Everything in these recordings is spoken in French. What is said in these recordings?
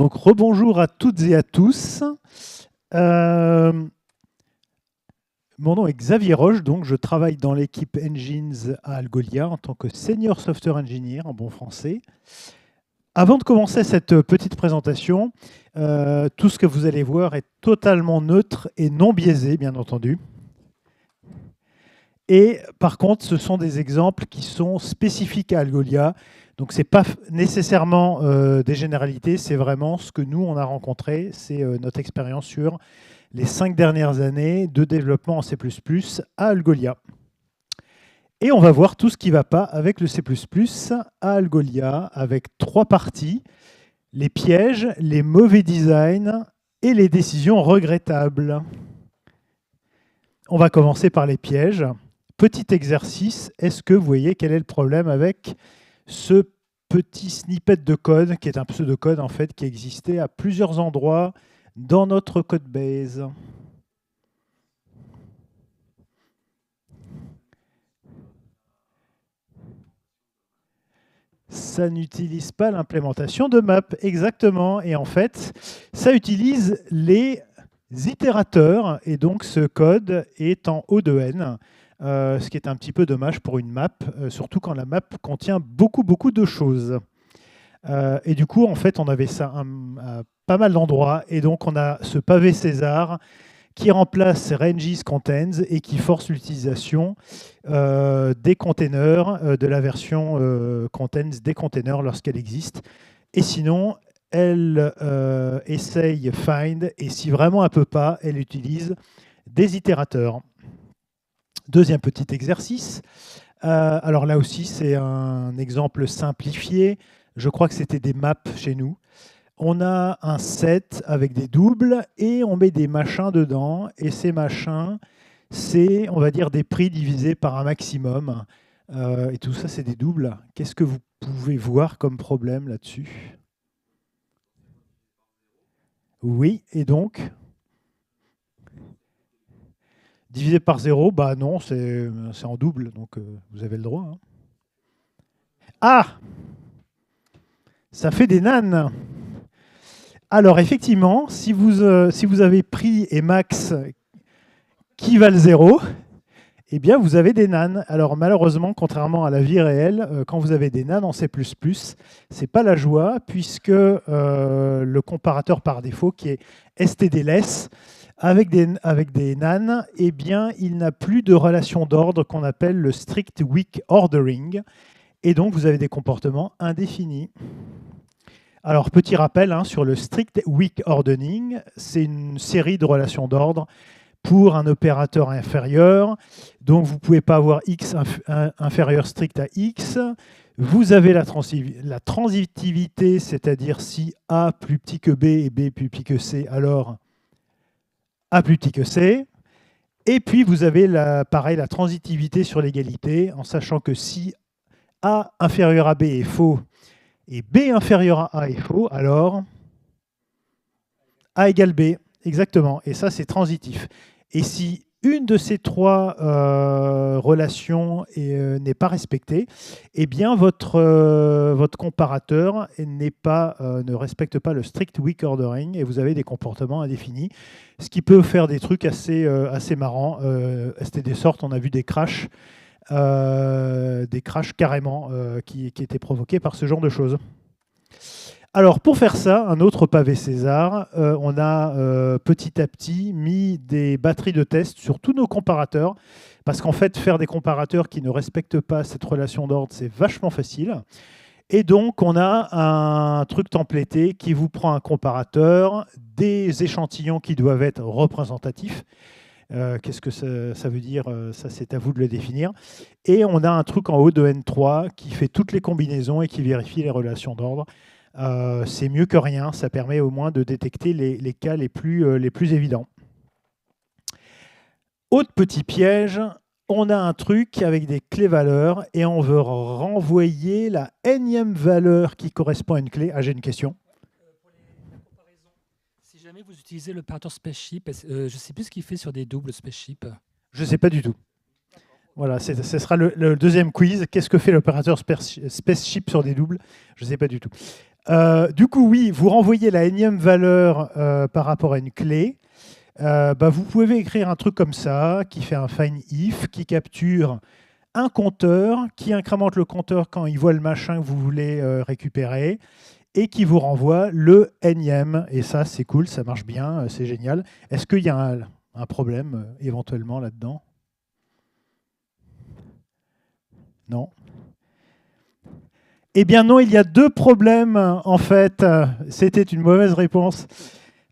Donc rebonjour à toutes et à tous. Euh, Mon nom est Xavier Roche, donc je travaille dans l'équipe Engines à Algolia en tant que Senior Software Engineer en bon français. Avant de commencer cette petite présentation, tout ce que vous allez voir est totalement neutre et non biaisé, bien entendu. Et par contre, ce sont des exemples qui sont spécifiques à Algolia. Donc, ce n'est pas nécessairement des généralités, c'est vraiment ce que nous, on a rencontré. C'est notre expérience sur les 5 dernières années de développement en C++ à Algolia. Et on va voir tout ce qui ne va pas avec le C++ à Algolia, avec 3 parties: les pièges, les mauvais designs et les décisions regrettables. On va commencer par les pièges. Petit exercice, est-ce que vous voyez quel est le problème avec ce petit snippet de code, qui est un pseudocode en fait, qui existait à plusieurs endroits dans notre code base? Ça n'utilise pas l'implémentation de map, exactement. Et en fait, ça utilise les itérateurs. Et donc, ce code est en O de N, ce qui est un petit peu dommage pour une map, surtout quand la map contient beaucoup de choses. Et du coup, en fait, on avait ça à pas mal d'endroits. Et donc, on a ce pavé César qui remplace ranges contains et qui force l'utilisation des containers, de la version contains des containers lorsqu'elle existe. Et sinon, elle essaye find, et si vraiment elle ne peut pas, elle utilise des itérateurs. Deuxième petit exercice. Alors là aussi, c'est un exemple simplifié. Je crois que c'était des maps chez nous. On a un set avec des doubles et on met des machins dedans. Et ces machins, c'est, on va dire, des prix divisés par un maximum. Et tout ça, c'est des doubles. Qu'est-ce que vous pouvez voir comme problème là-dessus? Oui, et donc divisé par 0, bah non, c'est en double, donc vous avez le droit. Hein. Ah, ça fait des nanes. Alors effectivement, si vous avez prix et max qui valent 0, eh bien vous avez des nanes. Alors malheureusement, contrairement à la vie réelle, quand vous avez des nanes en C++, c'est pas la joie, puisque le comparateur par défaut, qui est stdless, avec des nanes, eh bien il n'a plus de relation d'ordre qu'on appelle le strict weak ordering, et donc vous avez des comportements indéfinis. Alors, petit rappel hein, sur le strict weak ordering, c'est une série de relations d'ordre pour un opérateur inférieur. Donc, vous ne pouvez pas avoir x inférieur strict à x. Vous avez la transitivité, c'est-à-dire si A plus petit que B et B plus petit que C, alors A plus petit que C. Et puis, vous avez pareil, la transitivité sur l'égalité, en sachant que si A inférieur à B est faux, et B inférieur à A est faux, alors A égale B, exactement. Et ça, c'est transitif. Et si une de ces trois relations n'est pas respectée, eh bien votre comparateur ne respecte pas le strict weak ordering et vous avez des comportements indéfinis, ce qui peut faire des trucs assez marrants. C'était des sortes, on a vu des crashs carrément qui étaient provoqués par ce genre de choses. Alors pour faire ça, un autre pavé César, on a petit à petit mis des batteries de tests sur tous nos comparateurs, parce qu'en fait faire des comparateurs qui ne respectent pas cette relation d'ordre, c'est vachement facile. Et donc on a un truc templété qui vous prend un comparateur, des échantillons qui doivent être représentatifs. Qu'est-ce que ça veut dire? Ça, c'est à vous de le définir. Et on a un truc en haut de N3 qui fait toutes les combinaisons et qui vérifie les relations d'ordre. C'est mieux que rien. Ça permet au moins de détecter les cas les plus évidents. Autre petit piège, on a un truc avec des clés-valeurs et on veut renvoyer la énième valeur qui correspond à une clé. Ah, j'ai une question. Si jamais vous utilisez l'opérateur spaceship, je ne sais plus ce qu'il fait sur des doubles spaceship. Je ne sais pas du tout. Voilà, ce sera le deuxième quiz. Qu'est-ce que fait l'opérateur spaceship sur des doubles? Je ne sais pas du tout. Du coup, oui, vous renvoyez la énième valeur par rapport à une clé. Vous pouvez écrire un truc comme ça, qui fait un find if, qui capture un compteur, qui incrémente le compteur quand il voit le machin que vous voulez récupérer, et qui vous renvoie le énième. Et ça, c'est cool, ça marche bien, c'est génial. Est-ce qu'il y a un problème éventuellement là-dedans? Non. Eh bien non, il y a deux problèmes en fait. C'était une mauvaise réponse.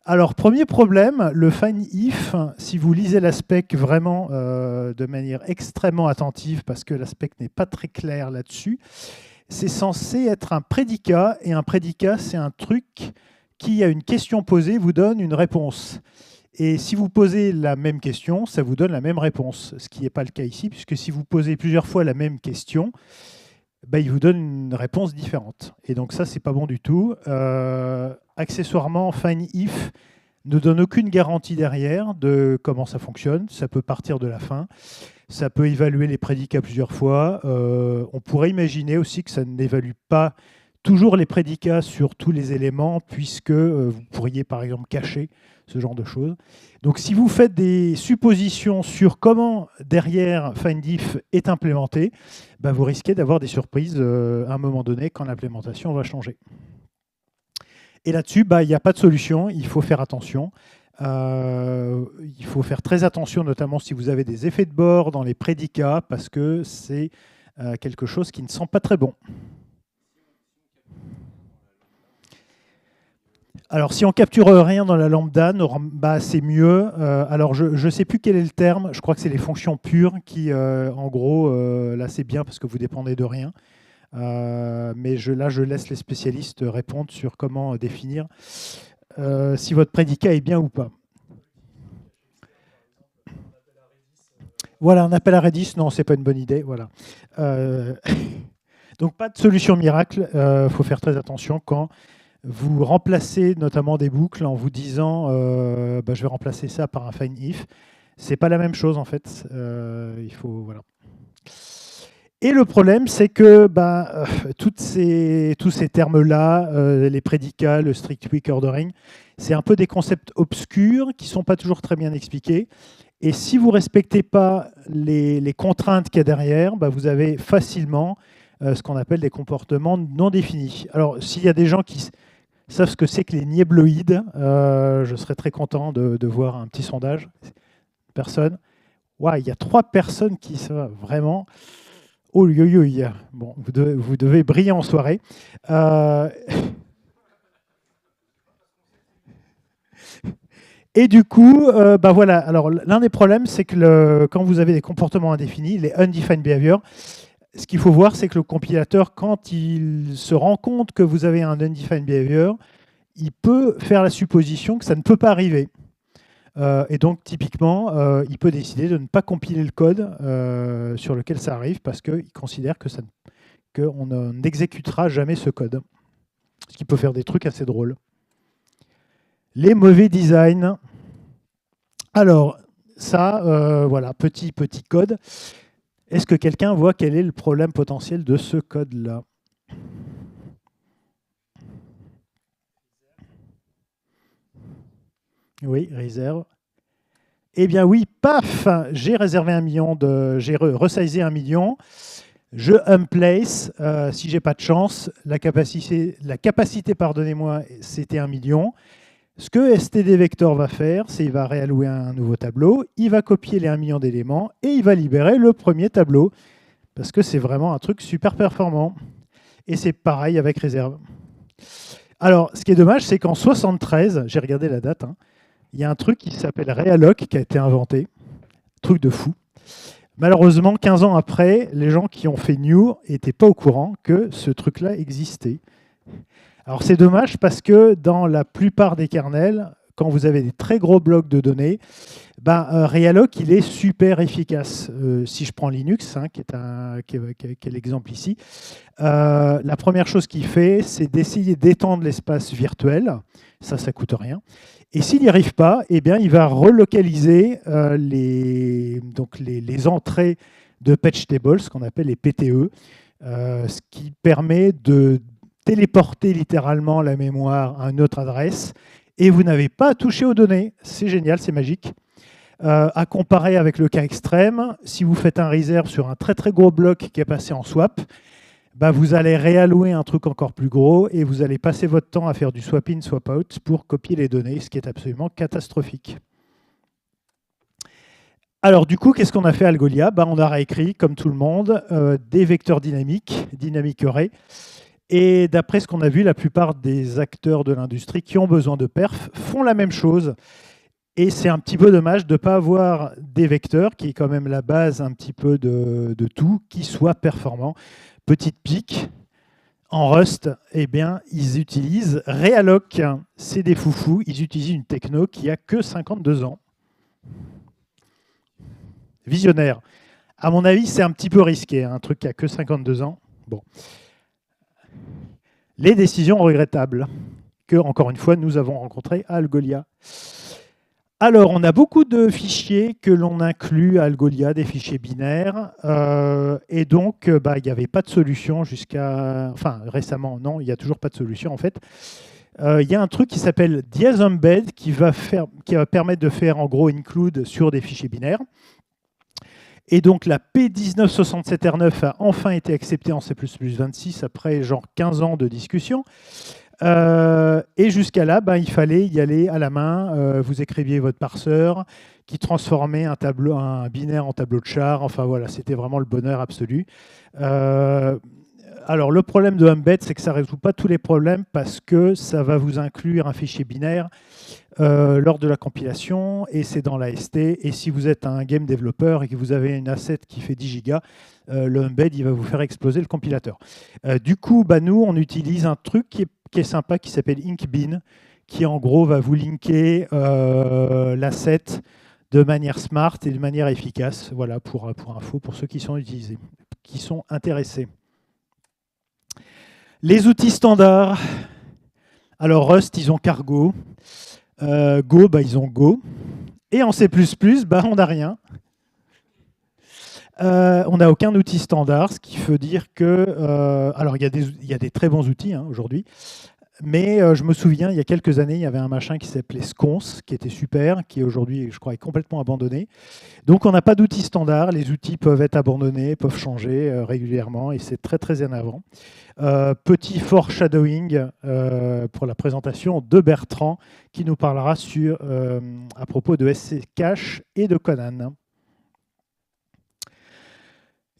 Alors, premier problème, le find if, si vous lisez la spec vraiment de manière extrêmement attentive, parce que la spec n'est pas très claire là-dessus, c'est censé être un prédicat, et un prédicat, c'est un truc qui, à une question posée, vous donne une réponse. Et si vous posez la même question, ça vous donne la même réponse, ce qui n'est pas le cas ici, puisque si vous posez plusieurs fois la même question, il vous donne une réponse différente. Et donc ça, c'est pas bon du tout. Accessoirement, find if ne donne aucune garantie derrière de comment ça fonctionne. Ça peut partir de la fin. Ça peut évaluer les prédicats plusieurs fois. On pourrait imaginer aussi que ça n'évalue pas toujours les prédicats sur tous les éléments, puisque vous pourriez par exemple cacher ce genre de choses. Donc si vous faites des suppositions sur comment derrière findIf est implémenté, vous risquez d'avoir des surprises à un moment donné quand l'implémentation va changer. Et là-dessus, il n'y a pas de solution, il faut faire attention. Il faut faire très attention, notamment si vous avez des effets de bord dans les prédicats, parce que c'est quelque chose qui ne sent pas très bon. Alors, si on capture rien dans la lambda, c'est mieux. Alors, je ne sais plus quel est le terme. Je crois que c'est les fonctions pures qui, en gros, là, c'est bien parce que vous dépendez de rien. Mais là, je laisse les spécialistes répondre sur comment définir si votre prédicat est bien ou pas. Voilà, un appel à Redis, non, c'est pas une bonne idée. Voilà. Donc, pas de solution miracle. Faut faire très attention quand vous remplacez notamment des boucles en vous disant je vais remplacer ça par un find if. C'est pas la même chose en fait. Il faut voilà. Et le problème, c'est que tous ces termes-là, les prédicats, le strict weak ordering, c'est un peu des concepts obscurs qui ne sont pas toujours très bien expliqués. Et si vous ne respectez pas les contraintes qu'il y a derrière, vous avez facilement ce qu'on appelle des comportements non définis. Alors, s'il y a des gens qui savent ce que c'est que les niébloïdes, je serais très content de voir un petit sondage. Personne. Ouais, il y a 3 personnes qui savent vraiment. Oh, bon, vous devez briller en soirée. Et du coup, voilà. Alors, l'un des problèmes, c'est que quand vous avez des comportements indéfinis, les undefined behavior, ce qu'il faut voir, c'est que le compilateur, quand il se rend compte que vous avez un undefined behavior, il peut faire la supposition que ça ne peut pas arriver. Et donc, typiquement, il peut décider de ne pas compiler le code sur lequel ça arrive parce qu'il considère qu'on n'exécutera jamais ce code. Ce qui peut faire des trucs assez drôles. Les mauvais designs. Alors, ça, voilà, petit code. Est-ce que quelqu'un voit quel est le problème potentiel de ce code-là ? Oui, réserve. Eh bien oui, paf, j'ai réservé 1 million, j'ai resizé 1 million. Je unplace, si j'ai pas de chance, la capacité pardonnez-moi, c'était 1 million. Ce que std vector va faire, c'est qu'il va réallouer un nouveau tableau, il va copier les 1 million d'éléments et il va libérer le premier tableau. Parce que c'est vraiment un truc super performant. Et c'est pareil avec réserve. Alors, ce qui est dommage, c'est qu'en 73, j'ai regardé la date, il y a un truc qui s'appelle Realloc qui a été inventé. Truc de fou. Malheureusement, 15 ans après, les gens qui ont fait New n'étaient pas au courant que ce truc-là existait. Alors c'est dommage parce que dans la plupart des kernels, quand vous avez des très gros blocs de données, Realloc, il est super efficace. Si je prends Linux, qui est l'exemple ici, la première chose qu'il fait, c'est d'essayer d'étendre l'espace virtuel. Ça ne coûte rien. Et s'il n'y arrive pas, eh bien, il va relocaliser les entrées de patch tables, ce qu'on appelle les PTE, ce qui permet de téléporter littéralement la mémoire à une autre adresse et vous n'avez pas à toucher aux données. C'est génial, c'est magique. À comparer avec le cas extrême, si vous faites un reserve sur un très très gros bloc qui est passé en swap, bah vous allez réallouer un truc encore plus gros et vous allez passer votre temps à faire du swap in, swap out pour copier les données, ce qui est absolument catastrophique. Alors du coup, qu'est-ce qu'on a fait à Algolia? On a réécrit, comme tout le monde, des vecteurs dynamiques, dynamic array. Et d'après ce qu'on a vu, la plupart des acteurs de l'industrie qui ont besoin de perf font la même chose. Et c'est un petit peu dommage de ne pas avoir des vecteurs, qui est quand même la base un petit peu de tout, qui soient performants. Petite pique, en Rust, eh bien, ils utilisent Realloc. C'est des foufous, ils utilisent une techno qui a que 52 ans. Visionnaire. À mon avis, c'est un petit peu risqué, un truc qui a que 52 ans. Bon. Les décisions regrettables que, encore une fois, nous avons rencontrées à Algolia. Alors, on a beaucoup de fichiers que l'on inclut à Algolia, des fichiers binaires. Et donc, il n'y avait pas de solution jusqu'à... Enfin, récemment, non, il n'y a toujours pas de solution, en fait. Il y a un truc qui s'appelle diasembed qui va permettre de faire, en gros, include sur des fichiers binaires. Et donc, la P1967R9 a enfin été acceptée en C++26 après genre 15 ans de discussion. Et jusqu'à là, il fallait y aller à la main. Vous écriviez votre parseur qui transformait un binaire en tableau de char. Enfin voilà, c'était vraiment le bonheur absolu. Alors le problème de Embed, c'est que ça ne résout pas tous les problèmes parce que ça va vous inclure un fichier binaire lors de la compilation et c'est dans l'AST. Et si vous êtes un game développeur et que vous avez une asset qui fait 10 gigas, le Embed, il va vous faire exploser le compilateur. Du coup, nous, on utilise un truc qui est sympa, qui s'appelle Inkbean, qui en gros va vous linker l'asset de manière smart et de manière efficace. Voilà, pour info, pour ceux qui sont intéressés. Les outils standards. Alors Rust, ils ont Cargo. Go, ils ont Go. Et en C++, on n'a rien. On n'a aucun outil standard, ce qui veut dire que... alors, il y a des très bons outils aujourd'hui, mais je me souviens, il y a quelques années, il y avait un machin qui s'appelait Sconce, qui était super, qui aujourd'hui, je crois, est complètement abandonné. Donc, on n'a pas d'outils standard. Les outils peuvent être abandonnés, peuvent changer régulièrement, et c'est très, très en avant. Petit foreshadowing pour la présentation de Bertrand, qui nous parlera à propos de SC Cache et de Conan.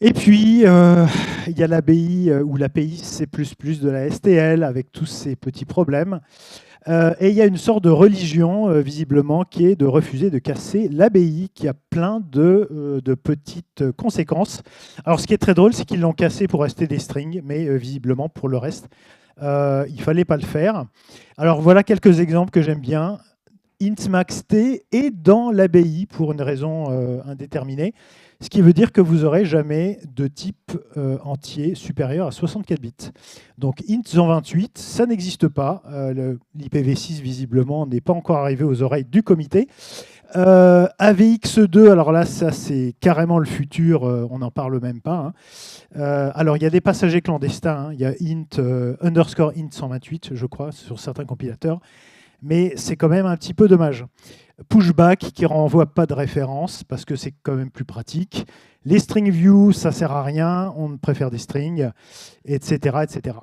Et puis, il y a l'ABI ou l'API C++ de la STL avec tous ces petits problèmes. Et il y a une sorte de religion, visiblement, qui est de refuser de casser l'ABI, qui a plein de petites conséquences. Alors, ce qui est très drôle, c'est qu'ils l'ont cassé pour rester des strings, mais visiblement, pour le reste, il ne fallait pas le faire. Alors, voilà quelques exemples que j'aime bien. Int max t est dans l'ABI pour une raison indéterminée, ce qui veut dire que vous n'aurez jamais de type entier supérieur à 64 bits. Donc int 128, ça n'existe pas. L'IPv6, visiblement, n'est pas encore arrivé aux oreilles du comité. AVX2, alors là, ça c'est carrément le futur, on n'en parle même pas. Alors il y a des passagers clandestins, il y a int int 128, je crois, sur certains compilateurs. Mais c'est quand même un petit peu dommage. Pushback qui ne renvoie pas de référence parce que c'est quand même plus pratique. Les string view, ça ne sert à rien, on préfère des strings, etc. etc.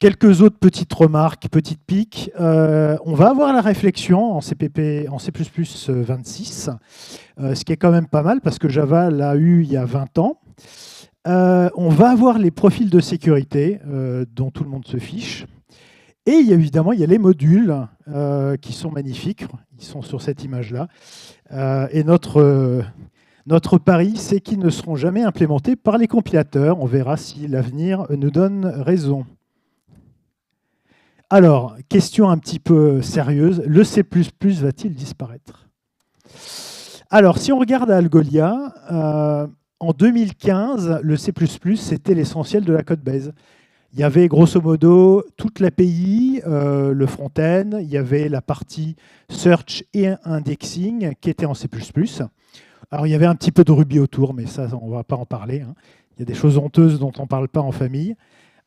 Quelques autres petites remarques, petites piques. On va avoir la réflexion en C++ 26, ce qui est quand même pas mal parce que Java l'a eu il y a 20 ans. On va avoir les profils de sécurité dont tout le monde se fiche. Et évidemment, il y a les modules qui sont magnifiques. Ils sont sur cette image-là. Et notre pari, c'est qu'ils ne seront jamais implémentés par les compilateurs. On verra si l'avenir nous donne raison. Alors, question un petit peu sérieuse. Le C++ va-t-il disparaître? Alors, si on regarde à Algolia... en 2015, le C++, c'était l'essentiel de la codebase. Il y avait grosso modo toute l'API, le front-end, il y avait la partie search et indexing qui était en C++. Alors il y avait un petit peu de Ruby autour, mais ça, on ne va pas en parler. Il y a des choses honteuses dont on ne parle pas en famille.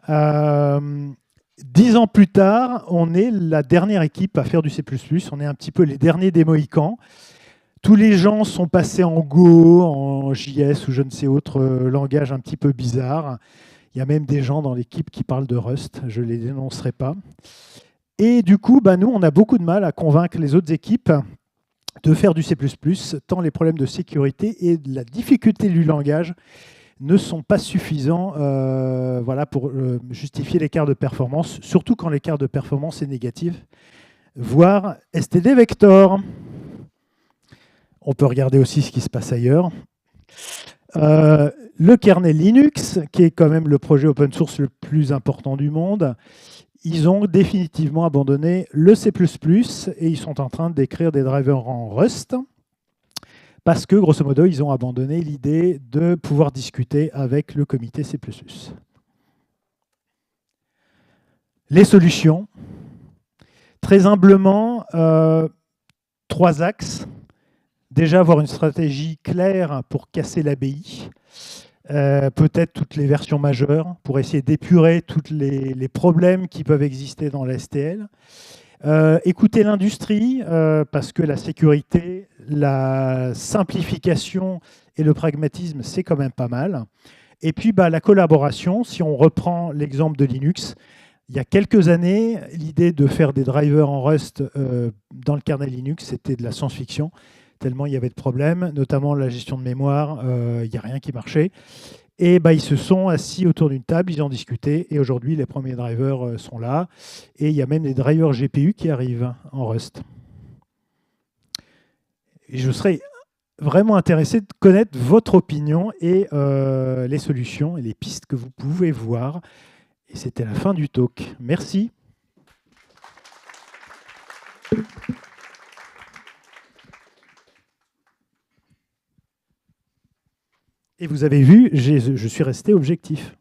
10 ans plus tard, on est la dernière équipe à faire du C++. On est un petit peu les derniers des Mohicans. Tous les gens sont passés en Go, en JS ou je ne sais autre langage un petit peu bizarre. Il y a même des gens dans l'équipe qui parlent de Rust. Je ne les dénoncerai pas. Et du coup, nous, on a beaucoup de mal à convaincre les autres équipes de faire du C++, tant les problèmes de sécurité et de la difficulté du langage ne sont pas suffisants pour justifier l'écart de performance, surtout quand l'écart de performance est négatif, voire STD vector. On peut regarder aussi ce qui se passe ailleurs. Le kernel Linux, qui est quand même le projet open source le plus important du monde, ils ont définitivement abandonné le C++ et ils sont en train d'écrire des drivers en Rust parce que, grosso modo, ils ont abandonné l'idée de pouvoir discuter avec le comité C++. Les solutions, très humblement, 3 axes. Déjà, avoir une stratégie claire pour casser l'ABI. Peut-être toutes les versions majeures pour essayer d'épurer tous les problèmes qui peuvent exister dans la STL. Écouter l'industrie, parce que la sécurité, la simplification et le pragmatisme, c'est quand même pas mal. Et puis la collaboration, si on reprend l'exemple de Linux, il y a quelques années, l'idée de faire des drivers en Rust dans le kernel Linux, c'était de la science-fiction, tellement il y avait de problèmes, notamment la gestion de mémoire, il n'y a rien qui marchait. Et ils se sont assis autour d'une table, ils ont discuté, et aujourd'hui, les premiers drivers sont là. Et il y a même des drivers GPU qui arrivent en Rust. Et je serais vraiment intéressé de connaître votre opinion et les solutions et les pistes que vous pouvez voir. Et c'était la fin du talk. Merci. Et vous avez vu, je suis resté objectif.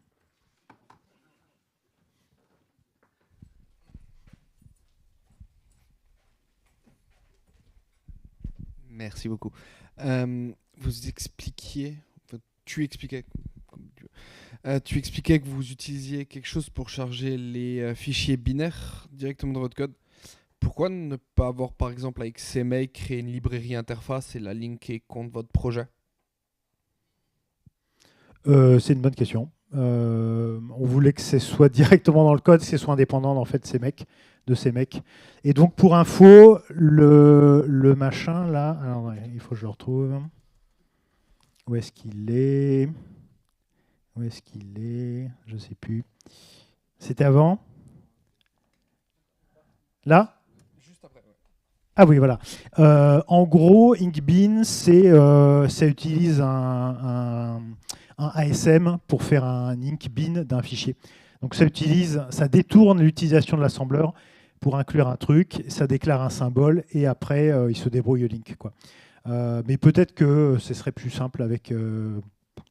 Merci beaucoup. Vous expliquiez, tu expliquais que vous utilisiez quelque chose pour charger les fichiers binaires directement dans votre code. Pourquoi ne pas avoir, par exemple, avec CMake, créé une librairie interface et la linker contre votre projet? C'est une bonne question. On voulait que ce soit directement dans le code, que ce soit indépendant en fait de ces mecs. Et donc pour info, le machin là, alors ouais, il faut que je le retrouve. Où est-ce qu'il est? Où est-ce qu'il est? Je sais plus. C'était avant? Là? Juste après, ouais. Ah oui, voilà. En gros, Inkbean, ça utilise un ASM pour faire un Inkbean d'un fichier. Donc ça détourne l'utilisation de l'assembleur pour inclure un truc, ça déclare un symbole et après il se débrouille au link, quoi. Mais peut-être que ce serait plus simple avec.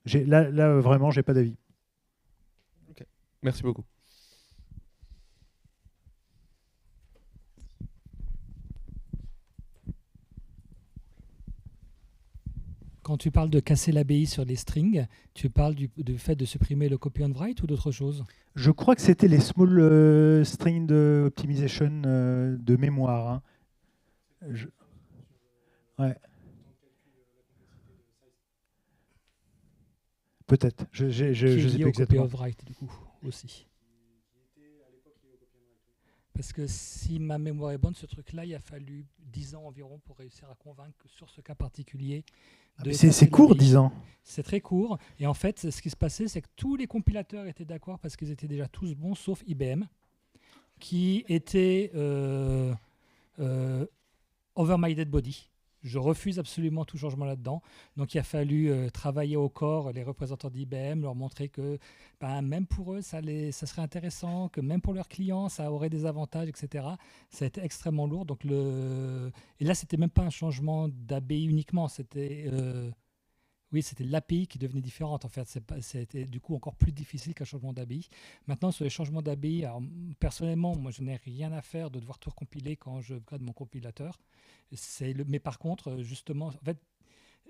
Là vraiment, j'ai pas d'avis. Okay. Merci beaucoup. Quand tu parles de casser l'ABI sur les strings, tu parles du fait de supprimer le copy on write ou d'autre chose? Je crois que c'était les small string optimization de mémoire. Hein. Ouais. Peut-être. Je sais pas exactement. Copy on write du coup aussi. Parce que si ma mémoire est bonne, ce truc-là, il a fallu 10 ans environ pour réussir à convaincre que sur ce cas particulier. C'est court, 10 ans. C'est très court. Et en fait, ce qui se passait, c'est que tous les compilateurs étaient d'accord parce qu'ils étaient déjà tous bons, sauf IBM, qui était over my dead body. Je refuse absolument tout changement là-dedans. Donc il a fallu travailler au corps les représentants d'IBM, leur montrer que même pour eux, ça serait intéressant, que même pour leurs clients, ça aurait des avantages, etc. Ça a été extrêmement lourd. Donc et là, c'était même pas un changement d'ABI uniquement. C'était l'API qui devenait différente. En fait, c'était du coup encore plus difficile qu'un changement d'ABI. Maintenant, sur les changements d'ABI, personnellement, moi, je n'ai rien à faire de devoir tout recompiler quand je grade mon compilateur. Mais par contre, justement, en fait,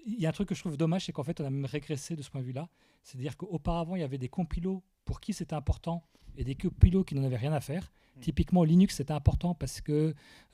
il y a un truc que je trouve dommage, c'est qu'en fait, on a même régressé de ce point de vue-là. C'est-à-dire qu'auparavant, il y avait des compilos pour qui c'était important et des compilos qui n'en avaient rien à faire. Typiquement, Linux, c'était important parce que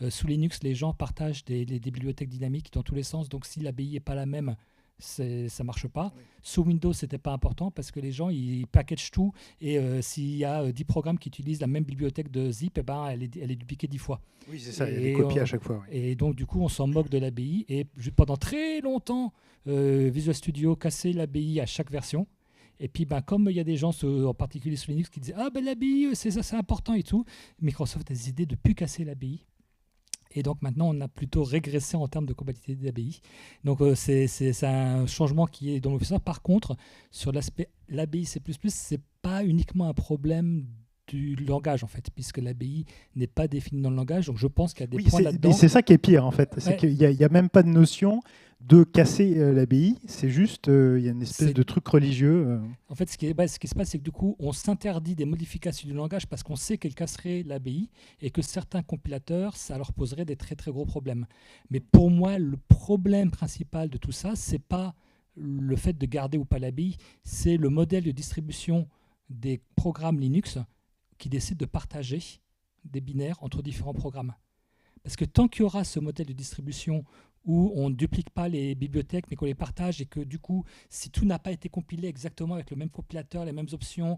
sous Linux, les gens partagent des bibliothèques dynamiques dans tous les sens. Donc, si l'ABI n'est pas la même, ça ne marche pas. Oui. Sous Windows, ce n'était pas important parce que les gens, ils packagent tout. Et s'il y a 10 programmes qui utilisent la même bibliothèque de zip, eh ben, elle est dupliquée 10 fois. Oui, c'est ça, il y a des copies à chaque fois. Oui. Et donc, du coup, on s'en moque de l'ABI. Et pendant très longtemps, Visual Studio cassait l'ABI à chaque version. Et puis, comme il y a des gens, en particulier sur Linux, qui disaient « Ah, l'ABI, c'est ça, c'est important et tout », Microsoft a décidé de ne plus casser l'ABI. Et donc, maintenant, on a plutôt régressé en termes de compatibilité d'ABI. Donc, c'est un changement qui est dans le sens. Par contre, sur l'aspect l'ABI C++, ce n'est pas uniquement un problème du langage, en fait, puisque l'ABI n'est pas définie dans le langage. Donc, je pense qu'il y a des points là-dedans. C'est ça qui est pire, en fait. C'est qu'il n'y a même pas de notion de casser l'ABI, c'est juste, il y a une espèce de truc religieux. En fait, ce qui se passe, c'est que du coup, on s'interdit des modifications du langage parce qu'on sait qu'elles casseraient l'ABI et que certains compilateurs, ça leur poserait des très très gros problèmes. Mais pour moi, le problème principal de tout ça, c'est pas le fait de garder ou pas l'ABI, c'est le modèle de distribution des programmes Linux qui décident de partager des binaires entre différents programmes. Parce que tant qu'il y aura ce modèle de distribution où on ne duplique pas les bibliothèques, mais qu'on les partage, et que du coup, si tout n'a pas été compilé exactement avec le même compilateur, les mêmes options,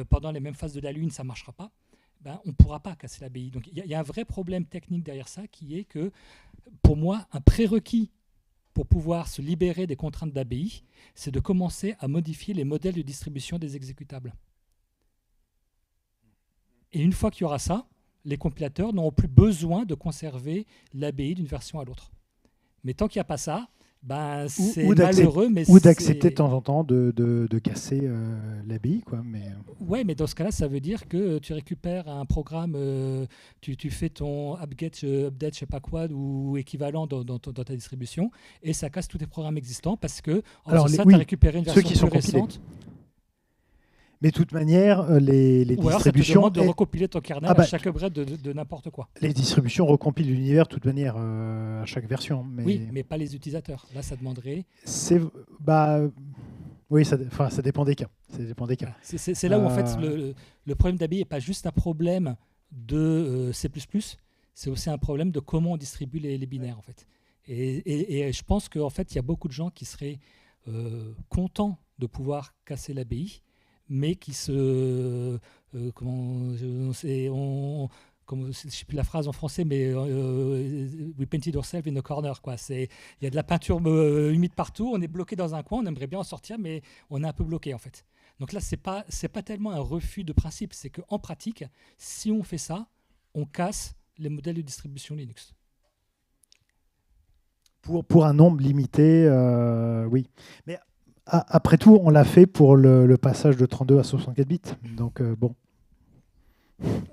pendant les mêmes phases de la Lune, ça ne marchera pas, on ne pourra pas casser l'ABI. Donc il y a un vrai problème technique derrière ça, qui est que, pour moi, un prérequis pour pouvoir se libérer des contraintes d'ABI, c'est de commencer à modifier les modèles de distribution des exécutables. Et une fois qu'il y aura ça, les compilateurs n'auront plus besoin de conserver l'ABI d'une version à l'autre. Mais tant qu'il n'y a pas ça, c'est malheureux. Ou d'accepter de temps en temps de casser l'ABI. Oui, mais dans ce cas-là, ça veut dire que tu récupères un programme, tu fais ton update, je ne sais pas quoi, ou équivalent dans ta distribution, et ça casse tous tes programmes existants parce que tu as récupéré une version plus récente. Mais de toute manière, les distributions... alors ça te demande de recompiler ton kernel à chaque upgrade de n'importe quoi. Les distributions recompilent l'univers de toute manière à chaque version. Oui, mais pas les utilisateurs. Là, ça demanderait... Oui, ça dépend des cas. C'est là où en fait le problème d'ABI n'est pas juste un problème de C++, c'est aussi un problème de comment on distribue les binaires en fait. Et je pense qu'en fait, il y a beaucoup de gens qui seraient contents de pouvoir casser l'ABI, mais qui je ne sais plus la phrase en français, mais we painted ourselves in a corner. Il y a de la peinture humide partout, on est bloqué dans un coin, on aimerait bien en sortir, mais on est un peu bloqué en fait. Donc là, c'est pas tellement un refus de principe, c'est qu'en pratique, si on fait ça, on casse les modèles de distribution Linux. Pour un nombre limité, oui. Mais après tout, on l'a fait pour le passage de 32 à 64 bits. Donc, bon.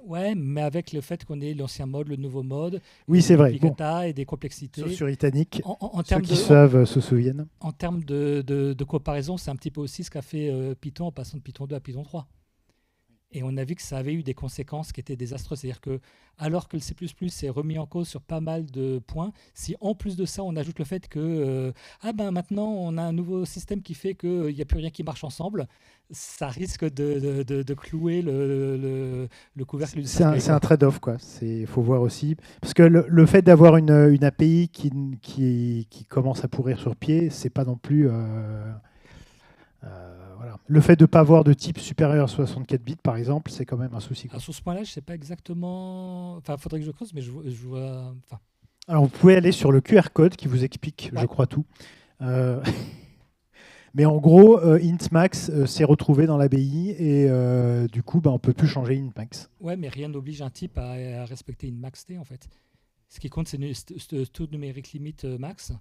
Ouais, mais avec le fait qu'on ait l'ancien mode, le nouveau mode, oui, c'est vrai. Et des complexités. Sauf sur Itanic, ceux qui savent se souviennent. En termes de comparaison, c'est un petit peu aussi ce qu'a fait Python en passant de Python 2 à Python 3. Et on a vu que ça avait eu des conséquences qui étaient désastreuses. C'est-à-dire que, alors que le C++ s'est remis en cause sur pas mal de points, si en plus de ça, on ajoute le fait que maintenant, on a un nouveau système qui fait qu'il n'y a plus rien qui marche ensemble, ça risque de clouer le couvercle du cercueil. C'est un trade-off, quoi. Il faut voir aussi. Parce que le fait d'avoir une API qui commence à pourrir sur pied, c'est pas non plus... voilà. Le fait de ne pas avoir de type supérieur à 64 bits, par exemple, c'est quand même un souci. Alors, sur ce point-là, je ne sais pas exactement... Enfin, il faudrait que je creuse, mais je vois... Alors, vous pouvez aller sur le QR code qui vous explique, je crois, tout. Mais en gros, int_max s'est retrouvé dans l'ABI et du coup, on ne peut plus changer int_max. Ouais, mais rien n'oblige un type à respecter int_max_t, en fait. Ce qui compte, c'est le taux numérique limite max.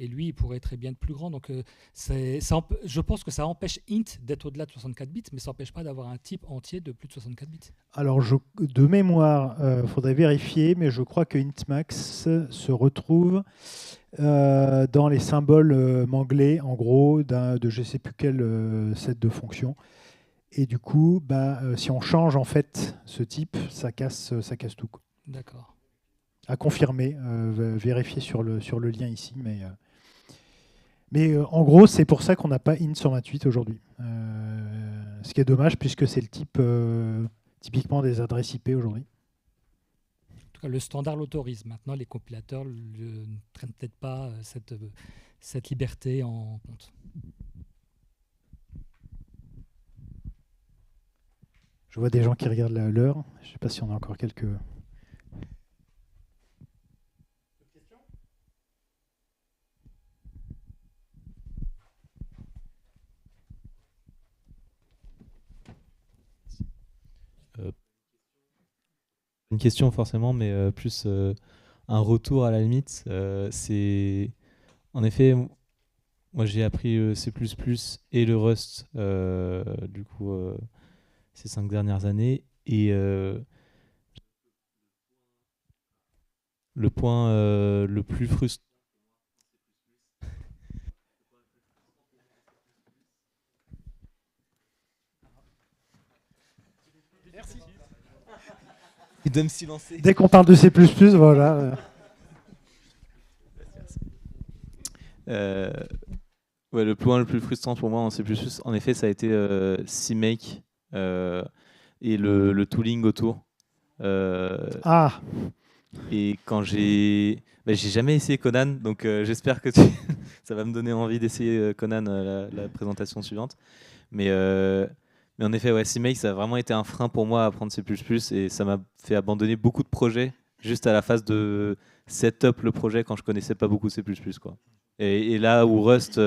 Et lui, il pourrait très bien être plus grand. Donc, je pense que ça empêche int d'être au-delà de 64 bits, mais ça n'empêche pas d'avoir un type entier de plus de 64 bits. Alors, de mémoire, faudrait vérifier, mais je crois que int_max se retrouve dans les symboles manglés, en gros, de je ne sais plus quel set de fonctions. Et du coup, si on change en fait ce type, ça casse tout. D'accord. À confirmer, vérifier sur le lien ici, Mais en gros, c'est pour ça qu'on n'a pas int sur 28 aujourd'hui. Ce qui est dommage puisque c'est le type typiquement des adresses IP aujourd'hui. En tout cas, le standard l'autorise. Maintenant, les compilateurs ne prennent peut-être pas cette liberté en compte. Je vois des gens qui regardent l'heure. Je ne sais pas si on a encore quelques... Une question forcément, mais plus un retour à la limite. C'est en effet, moi j'ai appris C++ et le Rust du coup ces 5 dernières années et le point le plus frustrant. Il doit me silencer. Dès qu'on parle de C++, voilà. Ouais, le point le plus frustrant pour moi en C++, en effet, ça a été CMake et le tooling autour. Ah, Et quand j'ai jamais essayé Conan, donc j'espère que ça va me donner envie d'essayer Conan la présentation suivante. Mais en effet, ouais, CMake, ça a vraiment été un frein pour moi à apprendre C++ et ça m'a fait abandonner beaucoup de projets juste à la phase de setup le projet quand je connaissais pas beaucoup C++, quoi. Et là où Rust,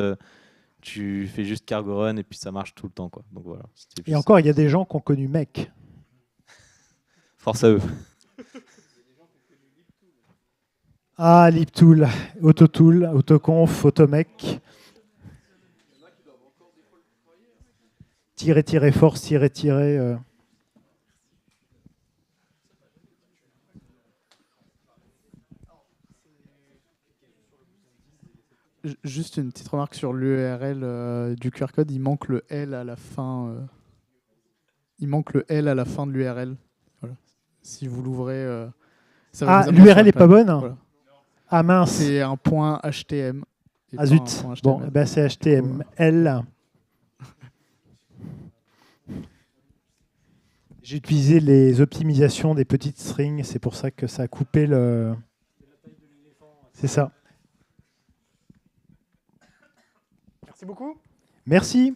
tu fais juste cargo run et puis ça marche tout le temps, quoi. Donc voilà. et encore, il y a des gens qui ont connu Mec. Force à eux. Ah, libtool, autotool, autoconf, automec. Tirer, force, tirer. Juste une petite remarque sur l'URL du QR code, il manque le L à la fin. Il manque le L à la fin de l'URL. Voilà. Si vous l'ouvrez. Ah, l'URL n'est pas bonne. Voilà. Ah mince. C'est un point HTML. Ah zut. Bon, ben c'est HTML. J'ai utilisé les optimisations des petites strings, c'est pour ça que ça a coupé le... C'est ça. Merci beaucoup. Merci.